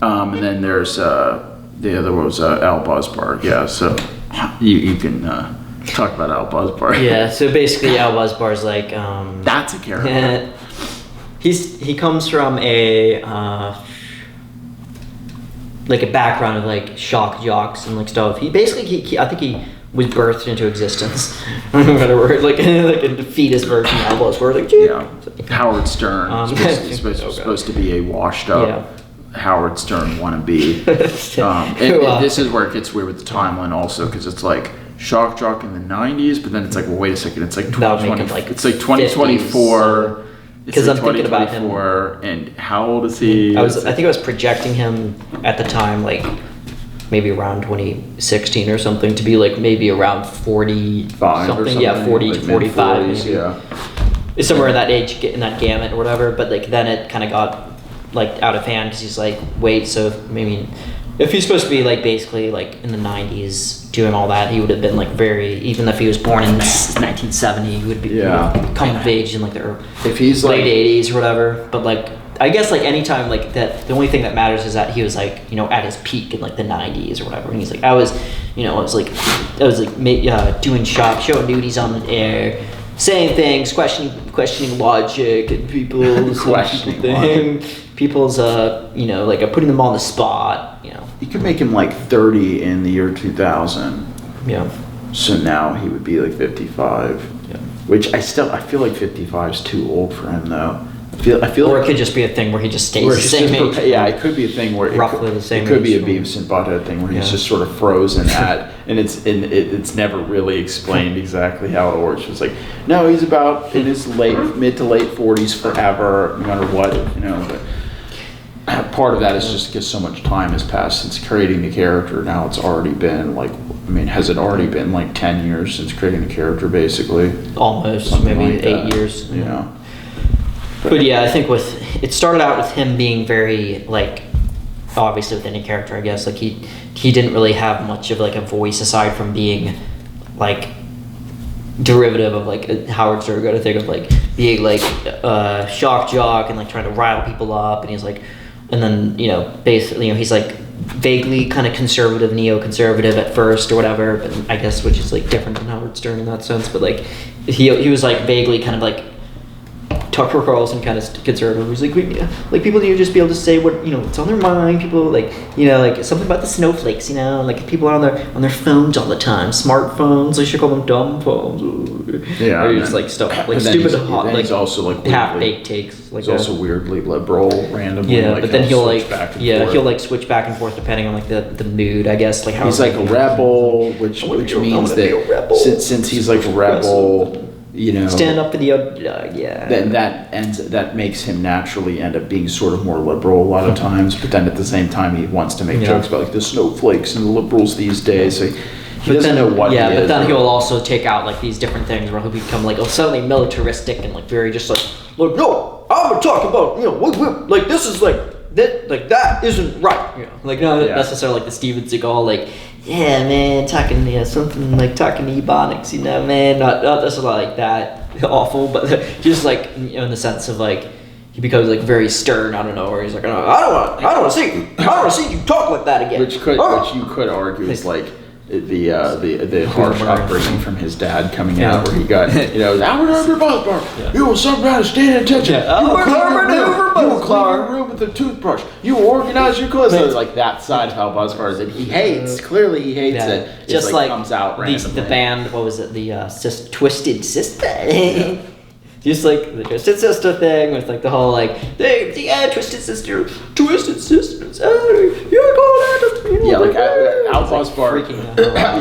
And then there's the other one was Al Buzbar. Yeah, so you can talk about Al Buzbar. Yeah, so basically Al Buzbar's like that's a character. he comes from a like a background of like shock jocks and like stuff. He basically I think he was birthed into existence. Whatever, like a fetus version of Al Buzbar. Like, yeah, Howard Stern is supposed to be a washed up Howard Stern wannabe. And this is where it gets weird with the timeline also, because it's like shock jock in the 90s, but then it's like, well, wait a second, it's like 2020, it's like 2024. Because like I'm thinking about him. And how old is he? I think I was projecting him at the time, like maybe around 2016 or something, to be like maybe around 45 something. Yeah, 40 like to 45 maybe. Yeah. It's somewhere in that age, in that gamut or whatever. But like then it kind of got like out of hand, because he's like, wait, so if he's supposed to be like basically like in the 90s doing all that, he would have been like very, even if he was born in 1970, he would be coming of age in like the if he's late like, 80s or whatever. But like I guess like anytime like that, the only thing that matters is that he was like, you know, at his peak in like the 90s or whatever, and he's like, I was doing show duties on the air, saying things, questioning logic and people's people's you know, like putting them on the spot, you know. You could make him like 30 in the year 2000. Yeah. So now he would be like 55. Yeah. Which I feel like 55 is too old for him though. I feel or like it could just be a thing where he just stays the same age. Yeah, it could be a thing where roughly the same age. It could be a Beavis and Butthead thing where he's just sort of frozen at, and it's never really explained exactly how it works. It's like, no, he's about in his mid to late 40s forever, no matter what, you know. But part of that is just because so much time has passed since creating the character. Now it's already been like, has it already been like 10 years since creating the character, basically? Almost, something maybe like 8 years. Yeah. But yeah, I think it started out with him being very like, obviously within a character, I guess, like he didn't really have much of like a voice aside from being like derivative of like Howard Stern. I think of like being like shock jock and like trying to rile people up, and he's like, and then, you know, basically, you know, he's like vaguely kind of conservative, neoconservative at first or whatever, but I guess, which is like different than Howard Stern in that sense. But like he was like vaguely kind of like Tucker Carlson kind of conservative. He's like people need to just be able to say what's on their mind. People like, you know, like something about the snowflakes, you know, like people are on their phones all the time, smartphones. They should call them dumb phones. Yeah, or just like stuff like stupid, hot, like also like half baked takes. Like he's also weirdly liberal, randomly. Yeah, like, but then he'll like he'll like switch back and forth depending on like the mood, I guess. Like how he's like a rebel, which means that since he's like a rebel, you know, stand up for the then that makes him naturally end up being sort of more liberal a lot of times, but then at the same time he wants to make jokes about like the snowflakes and the liberals these days, so he doesn't know what he is. But then he'll also take out like these different things where he'll become like suddenly militaristic and like very just like no, I'm gonna talk about, you know, like this is like that isn't right, you know, like not necessarily like the Steven Seagal like, yeah, man, talking, you know, something like talking to Ebonics, you know, man, not necessarily like that awful, but just like, you know, in the sense of like he becomes like very stern out of nowhere. He's like, I don't want to see you talk like that again. Which you could argue is like the harsh upbringing from his dad coming out, where he got, you know, Albert Buzbar, you will sometimes stand attention. You will clean your room with a toothbrush. You will organize your clothes. So like that side of how Buzbar is, and he hates. Clearly, he hates it. Just like comes out randomly. The band, what was it? The Twisted Sister. Just like the Twisted Sister thing with like the whole like, Twisted Sisters, oh, you're going out of, yeah, like Al Buzbar, you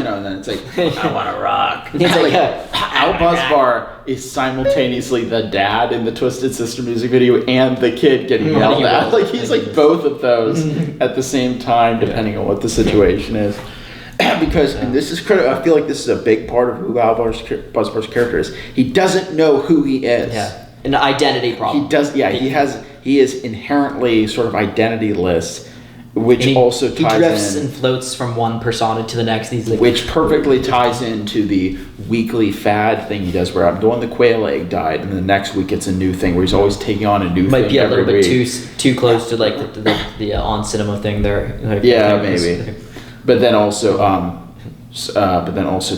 know, and then it's like, I want to rock. He's like Al Buzbar is simultaneously the dad in the Twisted Sister music video and the kid getting yelled at. Like he's like both of those at the same time, depending on what the situation is. Because, and this is critical, I feel like this is a big part of who Al Buzbar's character is. He doesn't know who he is. Yeah, an identity problem. He is inherently sort of identityless, which also he ties drifts in, and floats from one persona to the next. He's like, which perfectly ties into the weekly fad thing he does, where I'm doing the quail egg died, and the next week it's a new thing where he's always taking on a new thing. Might be a little every bit week. too close to like the on cinema thing there. Like, Yeah, maybe. But then also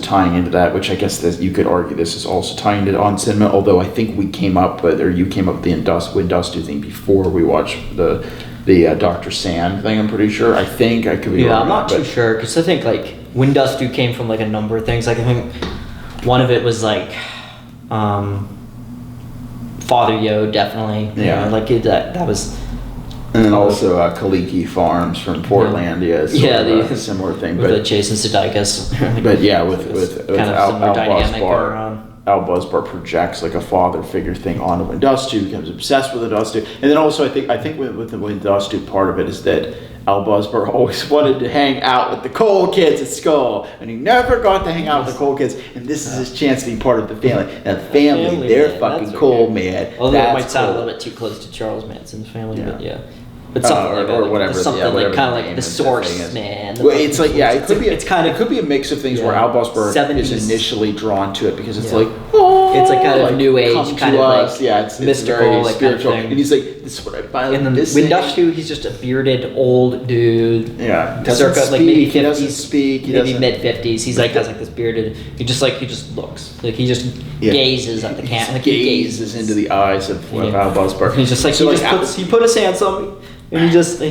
tying into that, which I guess this, you could argue this is also tying into on cinema. Although I think you came up with the Windusteau thing before we watched the Dr. Sand thing. I'm pretty sure. I think I could be wrong. I'm not too sure because I think like Windusteau came from like a number of things. Like I think one of it was like Father Yo, definitely. Yeah. Like that was. And then also Kaliki Farms from Portlandia is sort of a similar thing. With the Jason Sudeikis. But yeah, with kind of similar dynamic going on. Al Buzbar projects like a father figure thing onto Windusteau, becomes obsessed with Windusteau, and then also I think with the Windusteau part of it is that Al Buzbar always wanted to hang out with the cool kids at school, and he never got to hang out with the cool kids, and this is his chance to be part of the family. And the family, they're fucking cool, man. Although it might sound a little bit too close to Charles Manson's family, but yeah. But something like or whatever, something whatever like kind of the like the source, man. Well, it's like it could be. It's kind of it could be a mix of things where Al Buzbar 70s. is initially drawn to it because it's it's like kind of new age, kind of like it's mystical, very like spiritual. kind of thing. And he's like, this is what I finally. And then Windusteau, he's just a bearded old dude. Yeah, Circa like maybe 50s, he doesn't speak. Maybe mid 50s. He's like has like this bearded. He just looks like he just gazes at the camera. Like he gazes into the eyes of Al Buzbar. He's just like he put his hands on me. And he just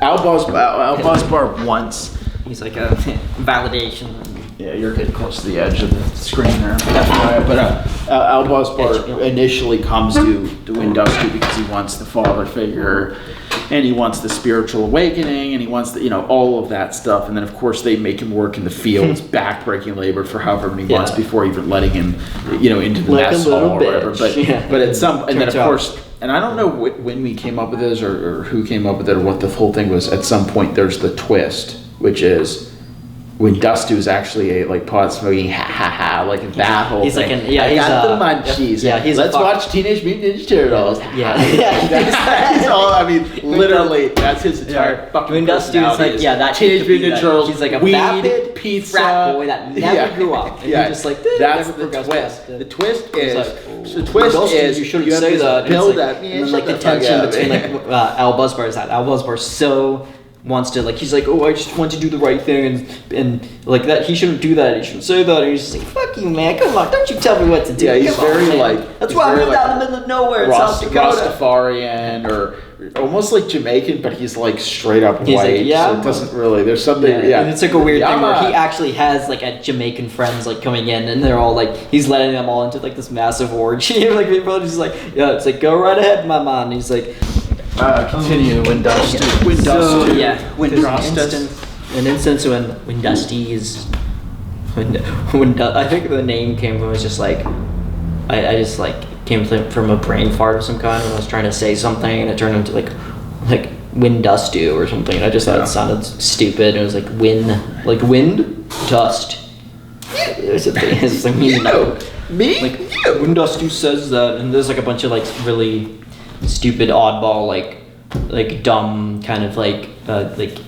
Al Buzbar once. He's like a validation. Yeah, you're getting close to the edge of the screen there. But Al Buzbar initially comes to Windusteau because he wants the father figure, and he wants the spiritual awakening, and he wants all of that stuff. And then of course they make him work in the fields, backbreaking labor for however many months before even letting him, into the mess hall or whatever. But at some, and then of course. And I don't know when we came up with this or who came up with it or what the whole thing was. At some point, there's the twist, which is Windusteau is actually a pot smoking like that whole he's thing. Like I got the munchies. Yeah, let's watch Teenage Mutant Ninja Turtles. That's all. I mean, literally, that's his entire fucking personality. Like that Teenage Mutant Ninja Turtles. He's like a weed, vapid pizza frat boy that never grew up. And that's just that's the twist. The twist is you shouldn't say that. Build that. And like the tension between Al Buzbar is that Al Buzbar so wants to he's like, oh, I just want to do the right thing and like that he shouldn't do that, he shouldn't say that, and he's just like, fuck you, man, come on, don't you tell me what to do. Yeah, he's very that's why I moved out in the middle of nowhere in South Dakota. Rastafarian or almost like Jamaican, but he's like straight up he's white. Like, so it doesn't really. There's something. And it's like a weird thing where he actually has like a Jamaican friends coming in, and they're all like he's letting them all into like this massive orgy. Like people are just like, it's like go right ahead, my man. And he's like. Continue Windusteau. An instance when Windusteau's I think the name came from was just like I just came from a brain fart of some kind when I was trying to say something and it turned into like Windusteau or something. And I just thought it sounded stupid. It was like wind dust. It's like me. Windusteau says that, and there's like a bunch of really stupid oddball dumb kind of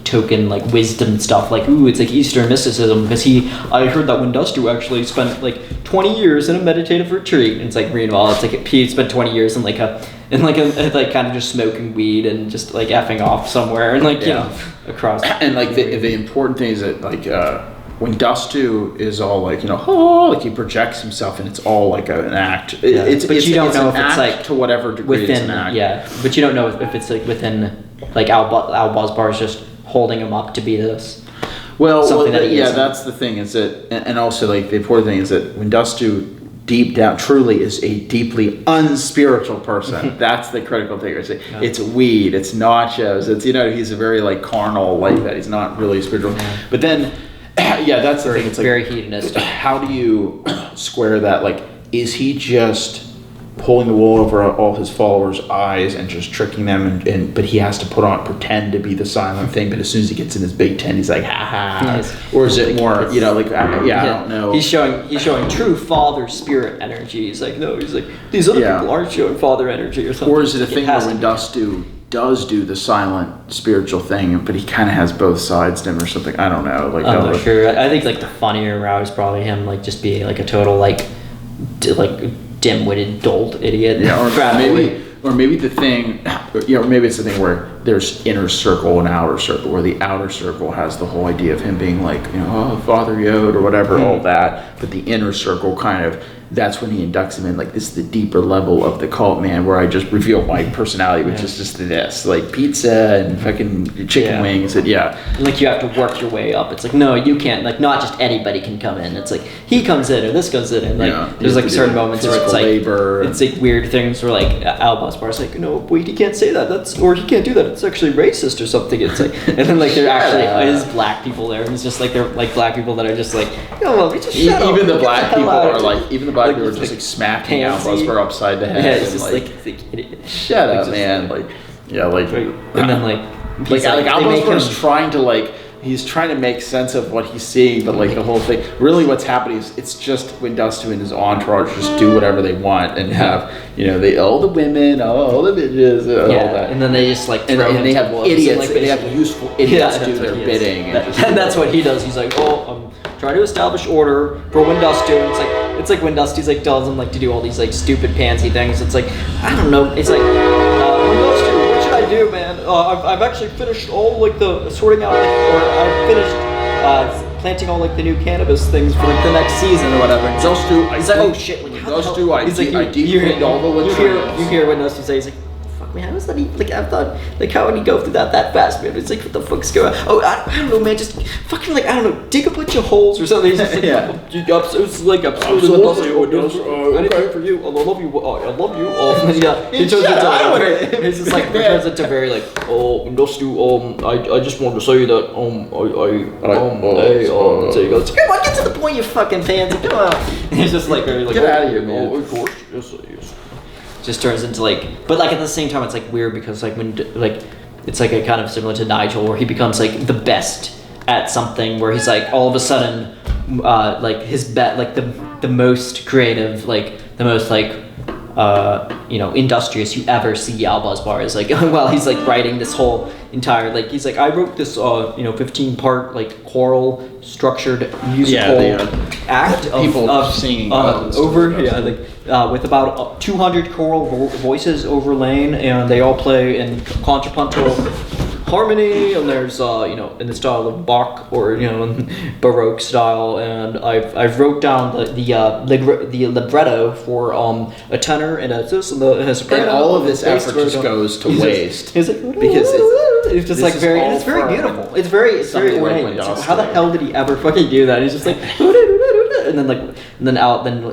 token wisdom stuff it's like Eastern mysticism because I heard that Windusteau actually spent 20 years in a meditative retreat, and it's like meanwhile it's he spent 20 years in kind of just smoking weed and just effing off somewhere and across and the important thing is that Windusteau is all he projects himself, and it's all an act. But you don't know if it's to whatever degree within, it's an act. Yeah, but you don't know if it's within Al Buzbar is just holding him up to be this. That's the thing is that, and also the important thing is that Windusteau deep down truly is a deeply unspiritual person. That's the critical thing. It's weed, it's nachos, it's he's a very carnal that. He's not really spiritual. Yeah. But then. That's the thing. It's very hedonistic. How do you square that? Is he just pulling the wool over all his followers' eyes and just tricking them, but he has to pretend to be the silent thing. But as soon as he gets in his big tent, he's like, ha ha. Yes. Or is it more, I don't know. He's showing true father spirit energy. He's like, no, he's like, these other people aren't showing father energy or something. Or is it a thing where Windusteau does do the silent spiritual thing, but he kind of has both sides to him or something? I don't know. Like, I'm not sure. I think like the funnier route is probably him like just being like a total like dim-witted dolt idiot. Yeah, or maybe the thing, or maybe it's the thing where there's inner circle and outer circle, where the outer circle has the whole idea of him being like, Father Yod or whatever, all that, but the inner circle kind of, that's when he inducts him in, like, this is the deeper level of the cult, man, where I just reveal my personality, which is just this, like, pizza and fucking chicken wings, and like, you have to work your way up. It's like, no, you can't, like, not just anybody can come in. It's like, he comes in, or this comes in, and, like, there's, like, certain moments where it's, like, it's, like, weird things where, like, Buzbar's like, no, wait, he can't say that, or he can't do that, it's actually racist or something. It's like, and then, like, there actually is black people there, and it's just, like, they're, like, black people that are just, like, just shut up. Even the black people are, like, black people are just like smacking Buzbar upside the head. Yeah, it's just like shut up, man. Like, and then Al Buzbar's trying to he's trying to make sense of what he's seeing, but like the whole thing, really what's happening is it's just Windusteau and his entourage just do whatever they want and have, they all the women, all the bitches, all that. And then they just like and they have idiots, they have useful idiots do their bidding. And that's what he does. He's like, trying to establish order for Windusteau. It's like Windusteau's like tells him like to do all these like stupid pansy things. It's like, I don't know. It's like, Windusteau, what should I do, man? I've actually finished all like the sorting out, or I've finished planting all like the new cannabis things for like the next season or whatever. He's like, oh shit, like how the hell? I decleaned all the latrines. You hear Windusteau say, he's like, man, how is that even, like, I thought, like, how would he go through that fast, man? It's like, what the fuck's going on? Oh, I don't know, man, just fucking, like, I don't know, dig a bunch of holes or something. He's just like, it's like, absolutely, anything for you, I love you, he turns into very, like, Windusteau, I just wanted to say that, come on, get to the point, you fucking pansy, come on. And he's just like, very, like, get out of here, man. Oh, of course, yes. Just turns into like, but like at the same time it's like weird because like when like it's like a kind of similar to Nigel where he becomes like the best at something where he's like all of a sudden like his like the most creative, like the most like industrious you ever see Al Buzbar is like while he's like writing this whole entire like he's like I wrote this 15-part like choral structured musical act of people singing over with about 200 choral voices overlain, and they all play in contrapuntal harmony, and there's in the style of Bach or Baroque style, and I've wrote down the libretto for a tenor and a soprano, and all of this effort just goes to waste because it's just like very, and it's very beautiful. It's very ornate. How the hell did he ever fucking do that? He's just like, and then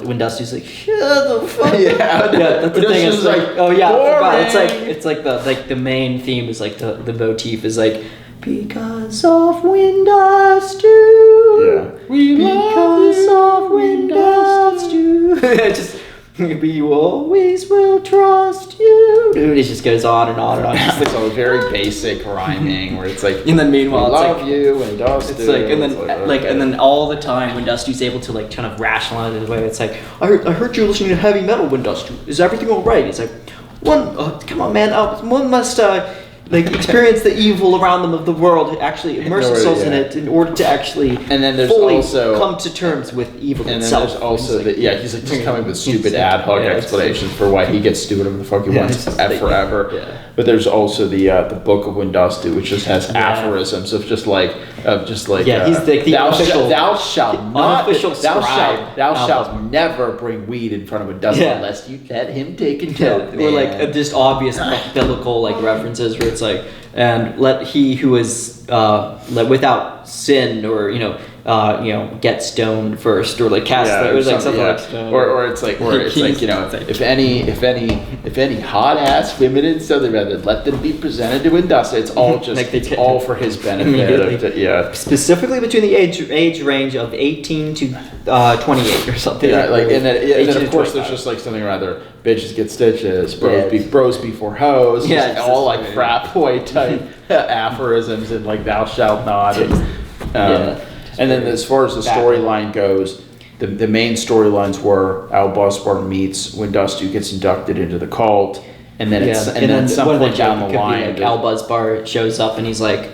Windusteau's like, shut the fuck. That's the thing. It's like, it's like the main theme is like the motif is like, because of Windusteau. Because of Windusteau. Just. We always will trust you. Dude, it just goes on and on and on. It's like so very basic rhyming where it's like, and then meanwhile it's love like you Windusteau. It's like, and then and then all the time Windusteau's able to like kind of rationalize it away. It's like, I heard you listening to heavy metal, Windusteau. Is everything all right? It's like, come on, man. One must experience the evil around them of the world, actually immerse themselves in it in order to actually and then there's fully also come to terms with evil and itself. And then there's also he's like just coming with stupid ad hoc explanations for why he gets to do whatever the fuck he wants forever. Yeah. But there's also the Book of Windusteau, which just has aphorisms of just like he's like the unofficial thou shalt never bring weed in front of a dozen unless you let him take and tell. Or like just obvious biblical like references where it's like, and let he who is without sin or get stoned first, or like cast it was like something like stoned. Or it's like if any hot ass feminine Southern rather let them be presented to Windusteau. It's all just it's all for his benefit. Specifically between the age range of 18 to 28 or something. Yeah, like and then of course there's just like something rather bitches get stitches, bros before hoes. Yeah, all like frat boy type aphorisms and like thou shalt not. And then as far as the storyline goes, the main storylines were Al Buzbar meets Windusteau, gets inducted into the cult, and then at some point down the line, Al Buzbar shows up and he's like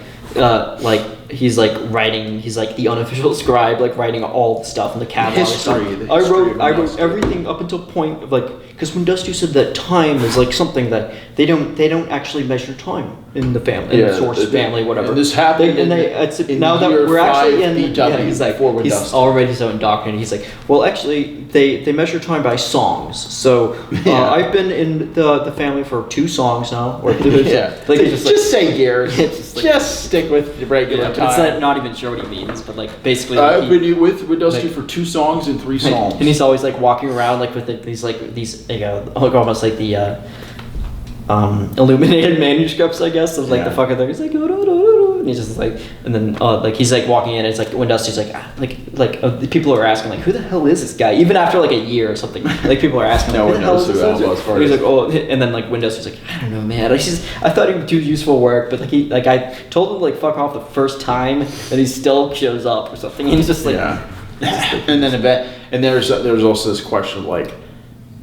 he's like writing. He's like the unofficial scribe, like writing all the stuff in the catalog. I wrote everything up until point of like, because Windusteau said that time is like something that they don't actually measure time in the family, in the Source family, whatever. And this happened. Now that we're actually in, he's like he's already so indoctrinated. He's like, well, actually, they measure time by songs. So I've been in the family for 2 songs now, or just say years. Just stick with the regular time. It's not even sure what he means, but like basically. I've been with Windusteau for 2 songs and 3 songs. And he's always like walking around like with these almost like the illuminated manuscripts, I guess, of like the fucking thing. He's like, and he's just like, and then like he's like walking in, and it's like Windusteau's like people are asking like, who the hell is this guy? Even after like a year or something, like people are asking. No one knows who Al Buzbar is. He's like, and then like Windusteau's like, I don't know, man. I thought he would do useful work, but like I told him to like fuck off the first time, and he still shows up or something. And he's just like, and then there's also this question of like,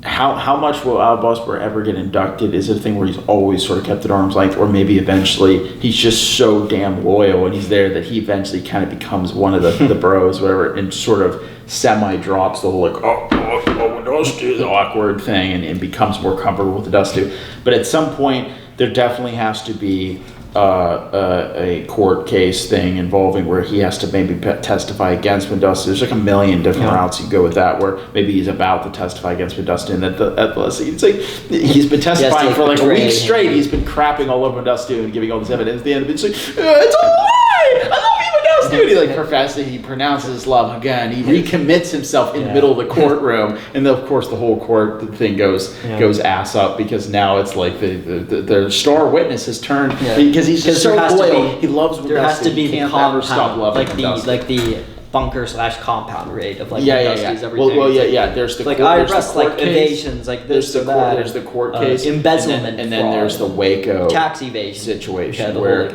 how much will Al Buzbar ever get inducted? Is it a thing where he's always sort of kept at arm's length, or maybe eventually he's just so damn loyal and he's there that he eventually kind of becomes one of the bros, whatever, and sort of semi-drops the whole like, Windusteau, the awkward thing, and becomes more comfortable with Windusteau. But at some point, there definitely has to be a court case thing involving where he has to maybe testify against Windusteau. There's like a million different routes you go with that, where maybe he's about to testify against Windusteau, and at the it's like he's been testifying for like a week straight. He's been crapping all over Windusteau and giving all this evidence. At the end of it, it's like, it's a lie! I love you, Windusteau! And he like professes, he pronounces his love again. He recommits himself in the middle of the courtroom, and then of course the whole court thing goes ass up, because now it's like the star witness has turned because he's just so loyal. He loves Windusteau. There has to be he can't ever stop loving like the bunker / compound rate of like Windusteau's everything. Well, there's the like court, I arrest like evasions, like this there's the court case, embezzlement, and then there's the Waco tax evasion situation where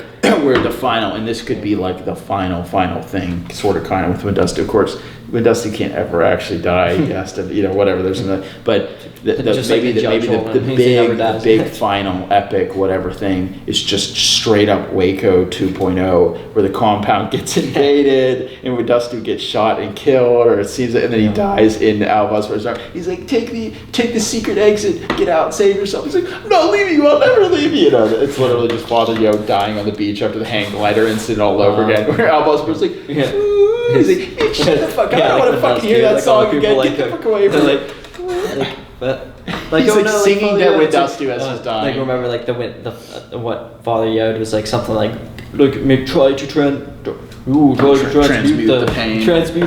the final, and this could be like the final thing, sort of kind of with Windusteau. Of course, Windusteau can't ever actually die. He has to, whatever. There's but the big final epic whatever thing is just straight up Waco 2.0, where the compound gets invaded and Windusteau gets shot and killed, or it seems, and then he dies in Al Buzbar's arms. He's like, take the secret exit, get out, save yourself. He's like, I'm not leaving you, I'll never leave you. It's literally just Father Yo dying on the beach after the hang glider incident all over again, where Al Buzbar's like, he's like, shut the fuck up, I don't want to fucking hear that song again, get the fuck away from me. Like he's singing that Windusteau as he's dying. Like remember, like the what Father Yod was like something like try to transmute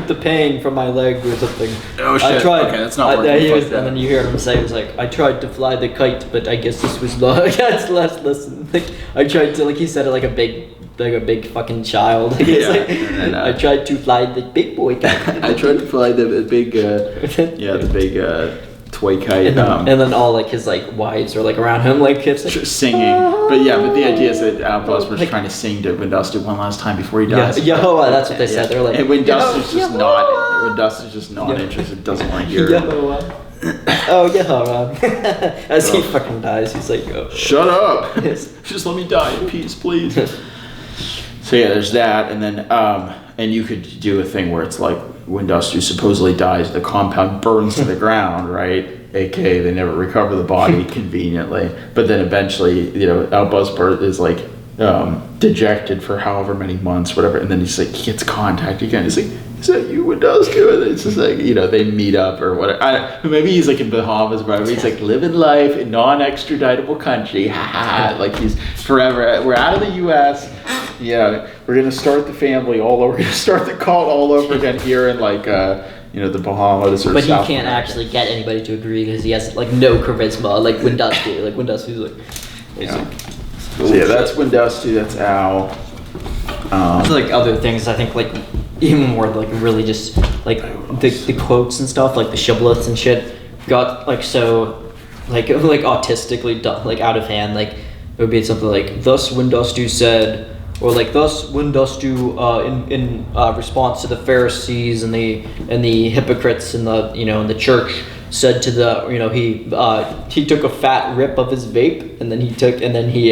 the pain from my leg or something. Oh shit! I tried. Okay, that's not working. And then you hear him say, "It was like I tried to fly the kite, but I guess this was not." That's less. Listen, like I tried to, like he said it like a big fucking child. I tried to fly the big boy kite. I tried to fly the big toy kite. And then all like his like wives are like around him, like singing. But the idea is that Al Buzbar's trying to sing to Windusteau one last time before he dies. Yehovah, that's what they said. They're like, and Windusteau's just not interested. Doesn't want to hear it. Oh Yehovah. As he fucking dies, he's like, oh, shut up. Just let me die in peace, please. So there's that, and then and you could do a thing where it's like Windusteau supposedly dies, the compound burns to the ground, right? AKA they never recover the body conveniently, but then eventually, Al Buzbar is like dejected for however many months, whatever, and then he's like, he gets contact again. He's like, is that you, Windusteau? And it's just like, they meet up or whatever. Maybe he's like in Bahamas, but he's like living life in non-extraditable country. Like he's forever. We're out of the U.S. Yeah, we're gonna start the family all over. We're gonna start the cult all over again here in like the Bahamas or But he South can't America. actually get anybody to agree because he has like no charisma, like Windusteau. Like Windusteau's like. Yeah. So yeah, that's Windusteau. That's Al. There's like other things I think like even more like really just like the quotes and stuff like the shibboleths and shit got like so like autistically done, like out of hand. Like it would be something like thus Windusteau said, or like thus Windusteau in response to the Pharisees and the hypocrites in the church said to he took a fat rip of his vape and then he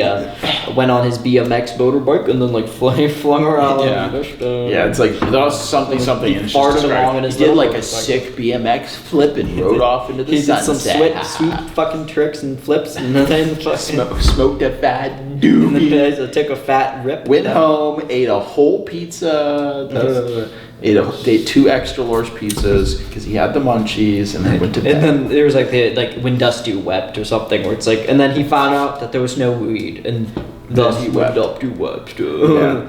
went on his BMX motorbike and then like flung around. Yeah, it's like that was something and it's farted just along in his he did little like a motorcycle. sick BMX flip and rode off into the He did some sunset. sweet fucking tricks and flips and then Smoked a fat and doobie. then took a fat rip. Went home, ate a whole pizza. Ate 2 extra large pizzas because he had the munchies, and then went to bed. And then there was like Windusteau wept or something where it's like, and then he found out that there was no weed, and thus he wept. Windusteau wept. Yeah.